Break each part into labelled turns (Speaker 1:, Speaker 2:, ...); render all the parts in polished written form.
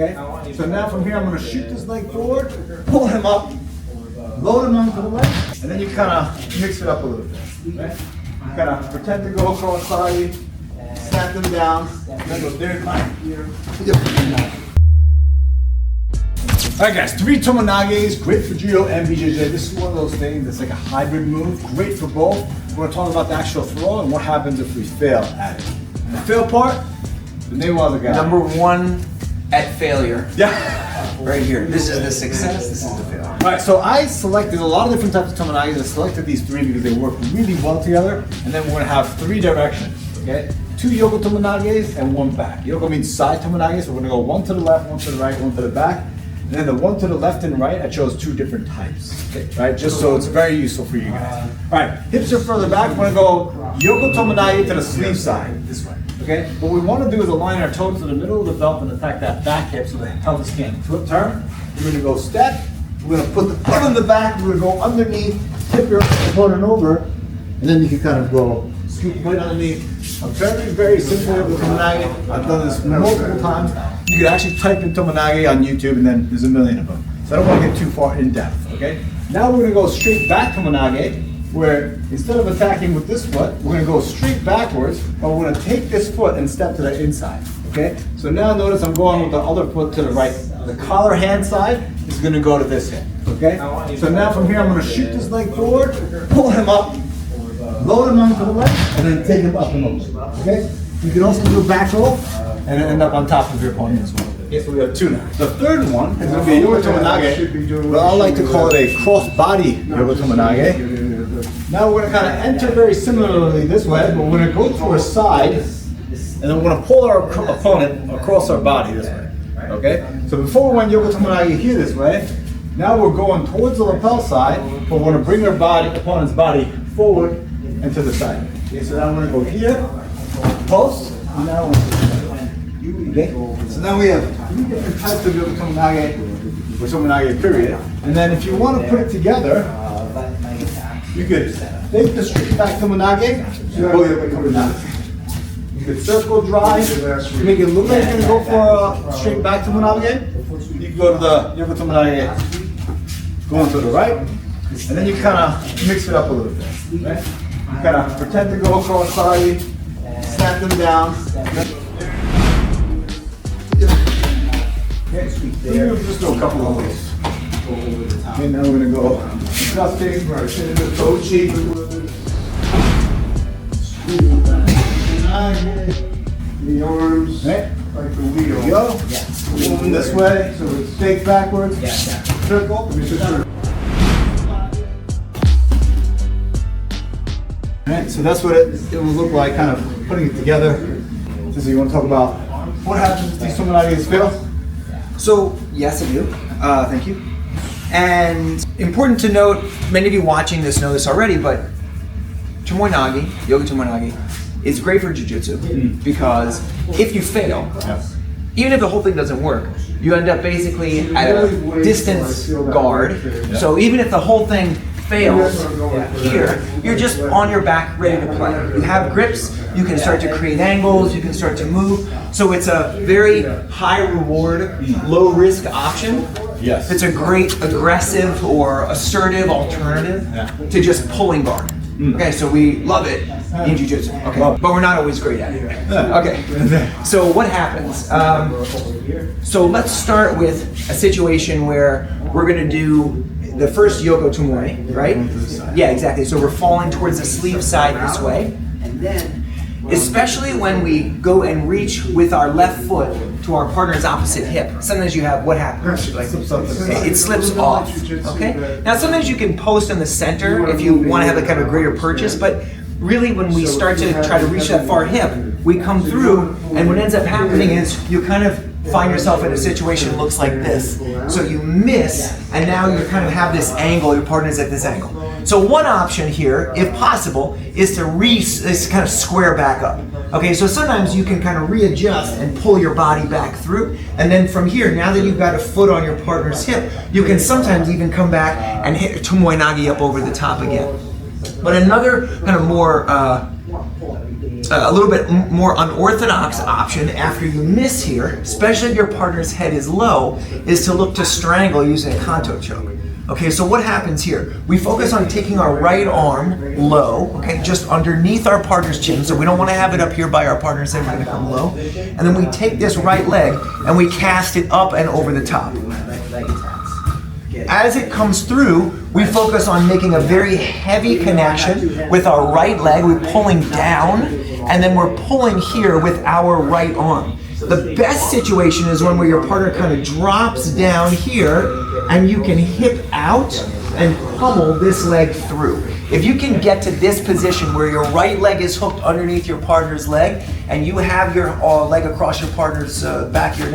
Speaker 1: Okay? So now from here, I'm going to shoot this leg forward, pull him up, load him onto the leg, and then you kind of mix it up a little bit. Okay? You kind of pretend to go across side, snap them down, then go third line. Alright guys, 3 Tomoe Nages, great for Judo and BJJ. This is one of those things that's like a hybrid move, great for both. We're going to talk about the actual throw and what happens if we fail at it. And the fail part, the name of the guy.
Speaker 2: Number 1 at failure.
Speaker 1: Yeah.
Speaker 2: Right here. This is the success, this is the failure.
Speaker 1: Alright, so I selected a lot of different types of Tomoe Nages. I selected these 3 because they work really well together. And then we're going to have 3 directions, okay? 2 Yoko Tomoe Nages and 1 back. Yoko means side Tomoe Nages, so we're going to go 1 to the left, 1 to the right, 1 to the back. And then the 1 to the left and right, I chose 2 different types, okay, right? Just so it's very useful for you guys. All right, hips are further back. We're gonna go Yoko Tomoe Nage to the sleeve side, this way, okay? What we wanna do is align our toes to the middle of the belt and attack that back hip so the pelvis can't turn. We're gonna go step, we're gonna put the foot in the back, we're gonna go underneath, tip your opponent over, and then you can kind of go scoop right underneath. A very, very simple Tomoe Nage. I've done this multiple times. You could actually type in Tomoe Nage on YouTube and then there's a million of them. So I don't want to get too far in depth, okay? Now we're gonna go straight back Tomoe Nage, where instead of attacking with this foot, we're gonna go straight backwards, but we're gonna take this foot and step to the inside, okay? So now notice I'm going with the other foot to the right. The collar hand side is gonna go to this hip, okay? So now from here, I'm gonna shoot this leg forward, pull him up, load him onto the leg, and then take him up and over, okay? You can also do a back roll, and end up on top of your opponent as well. Okay, so we have 2 now. The third one is going to be a Yoko Tomoe Nage, but I like to call it a cross-body Yoko Tomoe Nage. Now we're going to kind of enter very similarly this way, but we're going to go to our side, and then we're going to pull our opponent across our body this way. Okay? So before we went Yoko Tomoe Nage here this way, now we're going towards the lapel side, but we're going to bring our opponent's body forward and to the side. Okay, so now we're going to go here, post, and now we're going to okay? So now we have 3 different types of Yoko Tomoe Nage, or Tomoe Nage period. And then if you want to put it together, you could take the straight back Tomoe Nage, you could circle drive, make it look like you're going to go for a straight back Tomoe Nage. You can go to the Yoko Tomoe Nage, going to the right, and then you kind of mix it up a little bit. Right? You kind of pretend to go across side, snap them down. Okay, we'll just do a couple of those. Okay, now we're going to go adjusting, sitting the toe cheek.
Speaker 3: The arms,
Speaker 1: Right?
Speaker 3: like the wheel.
Speaker 1: There you go. Moving this way, so it's take backwards, circle. Alright, so that's what it will look like, kind of putting it together. So you want to talk about what happens if these Tomoe Nages fail?
Speaker 2: So, yes I do. Thank you. And important to note, many of you watching this know this already, but Tomoe Nage, Yoko Tomoe Nage, is great for jiu-jitsu because if you fail, even if the whole thing doesn't work, you end up basically at a distance guard. So even if the whole thing fails here, you're just on your back ready to play. You have grips, you can start to create angles, you can start to move. So it's a very high reward, low risk option.
Speaker 1: Yes.
Speaker 2: It's a great aggressive or assertive alternative to just pulling guard. Okay, so we love it in jiu-jitsu. Okay, but we're not always great at it. Okay, so what happens? So let's start with a situation where we're going to do the first Yoko Tomoe, right? Yeah, exactly. So we're falling towards the sleeve side this way. And then, especially when we go and reach with our left foot to our partner's opposite hip, sometimes you have, what happens? It slips off, okay? Now sometimes you can post in the center if you want to have a kind of greater purchase, but really when we start to try to reach that far hip, we come through, and what ends up happening is you kind of find yourself in a situation that looks like this. So you miss, and now you kind of have this angle, your partner's at this angle. So one option here, if possible, is to kind of square back up. Okay, so sometimes you can kind of readjust and pull your body back through, and then from here, now that you've got a foot on your partner's hip, you can sometimes even come back and hit a Tomoe Nage up over the top again. But another kind of more a little bit more unorthodox option after you miss here, especially if your partner's head is low, is to look to strangle using a kanto choke. Okay, so what happens here? We focus on taking our right arm low, okay, just underneath our partner's chin, so we don't want to have it up here by our partner's head, we're going to come low. And then we take this right leg and we cast it up and over the top. As it comes through, we focus on making a very heavy connection with our right leg. We're pulling down, and then we're pulling here with our right arm. The best situation is one where your partner kind of drops down here, and you can hip out and pummel this leg through. If you can get to this position where your right leg is hooked underneath your partner's leg, and you have your leg across your partner's back of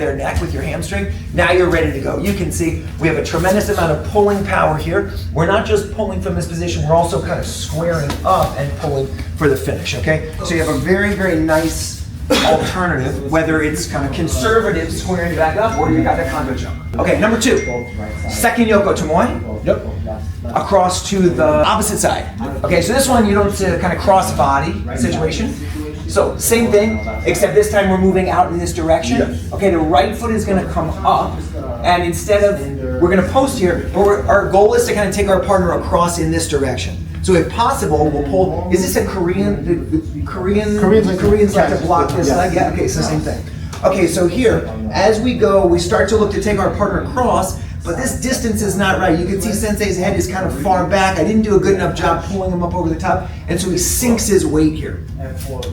Speaker 2: their neck with your hamstring, now you're ready to go. You can see we have a tremendous amount of pulling power here. We're not just pulling from this position, we're also kind of squaring up and pulling for the finish, okay? So you have a very, very nice alternative, whether it's kind of conservative squaring back up or you got the kanto choke. Okay, number 2, second Yoko Tomoe.
Speaker 1: Yep.
Speaker 2: Across to the opposite side. Okay, so this one you don't kind of cross body situation. So same thing, except this time we're moving out in this direction.
Speaker 1: Yes.
Speaker 2: Okay, the right foot is going to come up, and instead of, we're going to post here, but our goal is to kind of take our partner across in this direction. So if possible, we'll pull, is this a Korean, the Koreans like to block this leg? Yeah, okay, so same thing. Okay, so here, as we go, we start to look to take our partner across, but this distance is not right. You can see Sensei's head is kind of far back. I didn't do a good enough job pulling him up over the top, and so he sinks his weight here.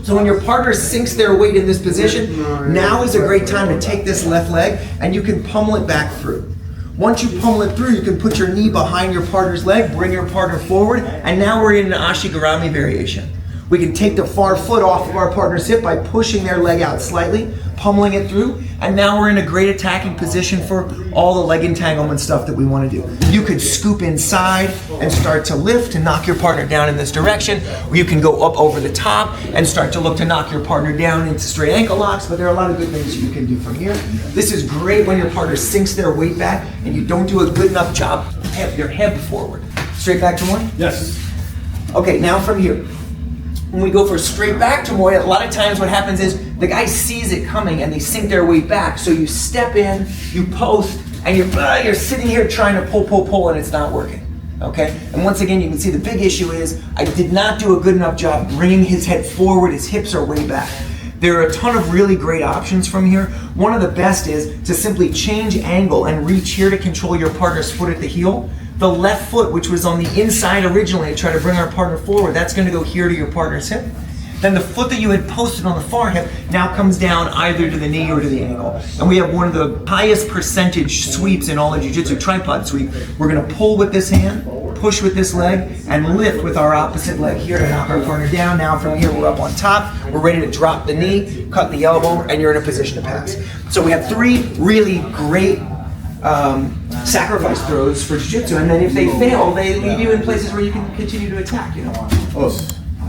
Speaker 2: So when your partner sinks their weight in this position, now is a great time to take this left leg, and you can pummel it back through. Once you pummel it through, you can put your knee behind your partner's leg, bring your partner forward, and now we're in an ashigarami variation. We can take the far foot off of our partner's hip by pushing their leg out slightly, pummeling it through, and now we're in a great attacking position for all the leg entanglement stuff that we want to do. You could scoop inside and start to lift and knock your partner down in this direction, or you can go up over the top and start to look to knock your partner down into straight ankle locks, but there are a lot of good things you can do from here. This is great when your partner sinks their weight back and you don't do a good enough job of your head forward. Straight back to one?
Speaker 1: Yes.
Speaker 2: Okay, now from here. When we go for straight back Tomoe, a lot of times what happens is the guy sees it coming and they sink their weight back. So you step in, you post, and you're sitting here trying to pull, and it's not working. Okay? And once again, you can see the big issue is I did not do a good enough job bringing his head forward. His hips are way back. There are a ton of really great options from here. One of the best is to simply change angle and reach here to control your partner's foot at the heel. The left foot, which was on the inside originally to try to bring our partner forward, that's going to go here to your partner's hip. Then the foot that you had posted on the far hip now comes down either to the knee or to the ankle. And we have one of the highest percentage sweeps in all of jiu-jitsu, tripod sweep. We're going to pull with this hand, push with this leg, and lift with our opposite leg here to knock our partner down. Now from here we're up on top, we're ready to drop the knee, cut the elbow, and you're in a position to pass. So we have 3 really great sacrifice throws for jiu-jitsu, and then if they fail, they leave you in places where you can continue to attack, you know?
Speaker 1: Oh,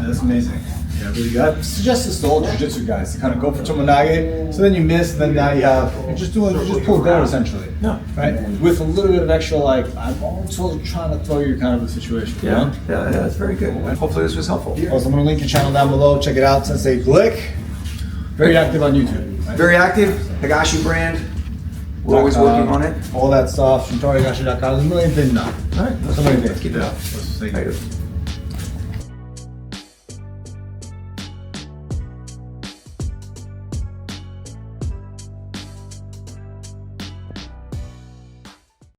Speaker 1: that's amazing. Yeah, really good. I suggest this to all jiu-jitsu guys to kind of go for Tomoe Nage, so then you miss, and then now you just pull guard essentially.
Speaker 2: No.
Speaker 1: Right? With a little bit of extra, like, I'm also trying to throw you kind of a situation.
Speaker 2: Yeah, you know? Yeah, that's very good. Hopefully this was helpful.
Speaker 1: Also, I'm going to link your channel down below. Check it out, Sensei Glick. Very active on YouTube. Right?
Speaker 2: Very active, Higashi brand. We're always working on it.
Speaker 1: All that stuff, Higashi.com. There's a million things now.
Speaker 2: All right,
Speaker 1: So many things.
Speaker 2: keep it up.
Speaker 1: Thank you.